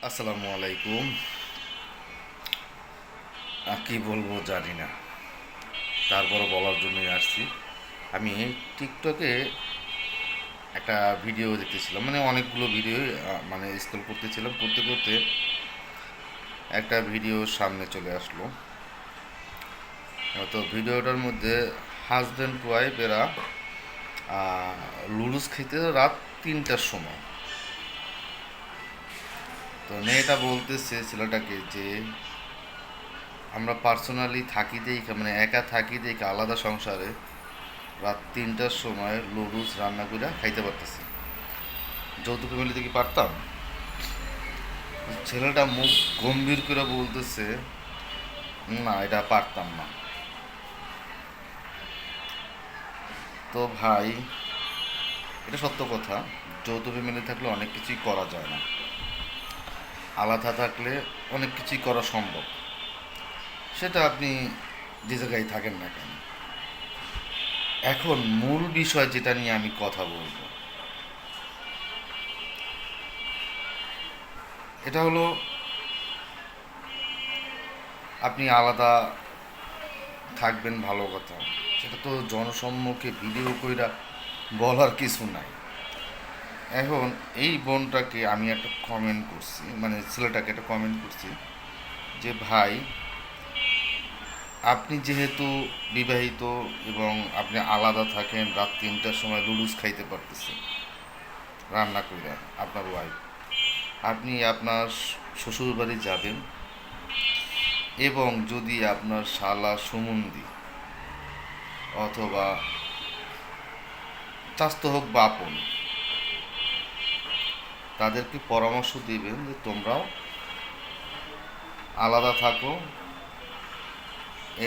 আসসালামু আলাইকুম। কি বলবো জানি না, তারপরও বলার জন্যই আসছি। আমি টিকটকে একটা ভিডিও দেখতেছিলাম, মানে অনেকগুলো ভিডিও মানে স্ক্রল করতেছিলাম, করতে করতে একটা ভিডিও সামনে চলে আসলো। তো ভিডিওটার মধ্যে হাজব্যান্ড ওয়াইফ এরা লুডুস খেতে রাত 3টার সময়। তো মেয়েটা বলতেছে ছেলেটাকে যে আমরা পার্সোনালি থাকি দেখে, মানে একা থাকি দেখে আলাদা সংসারে রাত 3টার সময় লুডুস রান্না করে খাইতে পারতেছি। যৌথ ফ্যামিলিতে কি পারতাম? ছেলেটা মুখ গম্ভীর করে বলতেছে, না এটা পারতাম না। তো ভাই, এটা সত্য কথা। যৌথ ফ্যামিলি থাকলে অনেক কিছুই করা যায় না, আলাদা থাকলে অনেক কিছুই করা সম্ভব। সেটা আপনি যে জায়গায় থাকেন না কেন। এখন মূল বিষয় যেটা নিয়ে আমি কথা বলবো, এটা হলো আপনি আলাদা থাকবেন ভালো কথা, সেটা তো জনসম্মুখে ভিডিও কইরা বলার কিছু নাই। এখন এই বোনটাকে আমি একটা কমেন্ট করছি, মানে ছেলেটাকে একটা কমেন্ট করছি যে ভাই, আপনি যেহেতু বিবাহিত এবং আপনি আলাদা থাকেন, রাত 3টার সময় লুডুস খাইতে পারতেছেন রান্না করে আপনার ওয়াইফ, আপনি আপনার শ্বশুর বাড়ি যাবেন এবং যদি আপনার শালা সুমন্দি অথবা চাস্ত হোক বা আপন, তাদেরকে পরামর্শ দিবেন যে তোমরাও আলাদা থাকো,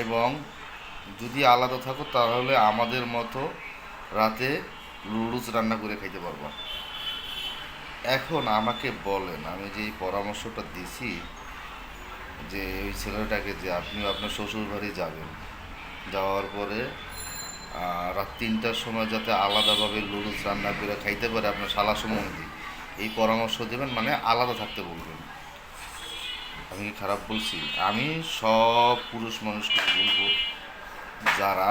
এবং যদি আলাদা থাকো তাহলে আমাদের মতো রাতে লুডুস রান্না করে খাইতে পারবো। এখন আমাকে বলেন, আমি যে এই পরামর্শটা দিছি, যে ওই ছেলেটাকে যে আপনিও আপনার শ্বশুর বাড়ি যাবেন, যাওয়ার পরে রাত 3টার সময় যাতে আলাদাভাবে লুডুস রান্না করে খাইতে পারে আপনার শালা সম্বন্ধী, এই পরামর্শ দেবেন, মানে আলাদা থাকতে বলবেন। আমি কি খারাপ বলছি? আমি সব পুরুষ মানুষকে বলবো যারা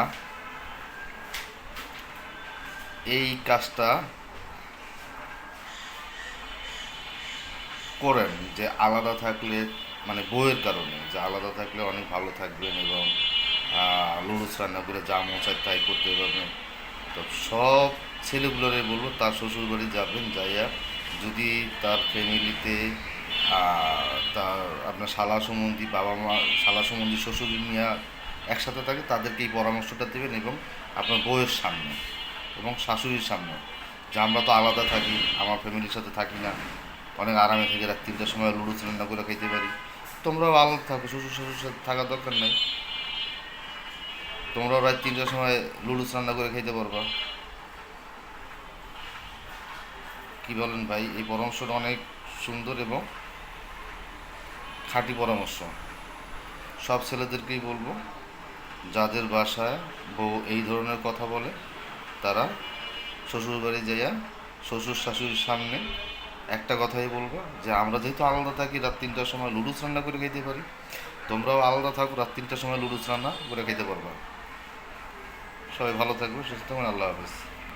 এই কাজটা করেন, যে আলাদা থাকলে, মানে বইয়ের কারণে, যে আলাদা থাকলে অনেক ভালো থাকবেন এবং লুডুস রান্না করে যা মশাই তাই করতে পারবেন। তো সব ছেলেগুলোরে বলবো তার শ্বশুর বাড়ি যাবেন, যাইয়া যদি তার ফ্যামিলিতে তার আপনার শালা সম্বন্ধী বাবা মা, শালা সম্বন্ধী শ্বশুর নিয়ে একসাথে থাকে, তাদেরকে এই পরামর্শটা দেবেন এবং আপনার বউয়ের সামনে এবং শাশুড়ির সামনে, যে আমরা তো আলাদা থাকি, আমার ফ্যামিলির সাথে থাকি না, অনেক আরামে থেকে রাত 3টার সময় লুডুস রান্না করে খাইতে পারি। তোমরাও আলাদা থাকো, শ্বশুর সাথে থাকার দরকার নেই, তোমরাও রাত 3টার সময় লুডুস রান্না করে খাইতে পারবা। কি বলেন ভাই? এই পরামর্শটা অনেক সুন্দর এবং খাঁটি পরামর্শ। সব ছেলেদেরকেই বলবো, যাদের বাসায় বউ এই ধরনের কথা বলে, তারা শ্বশুর বাড়ি যাইয়া শ্বশুর শাশুড়ির সামনে একটা কথাই বলবো, যে আমরা যেহেতু আলাদা থাকি, রাত 3টার সময় লুডুস রান্না করে খেতে পারি, তোমরাও আলাদা থাকো, রাত 3টার সময় লুডুস রান্না করে খেতে পারবা। সবাই ভালো থাকবে, সুস্থ থাকবেন, আল্লাহ হাফেজ।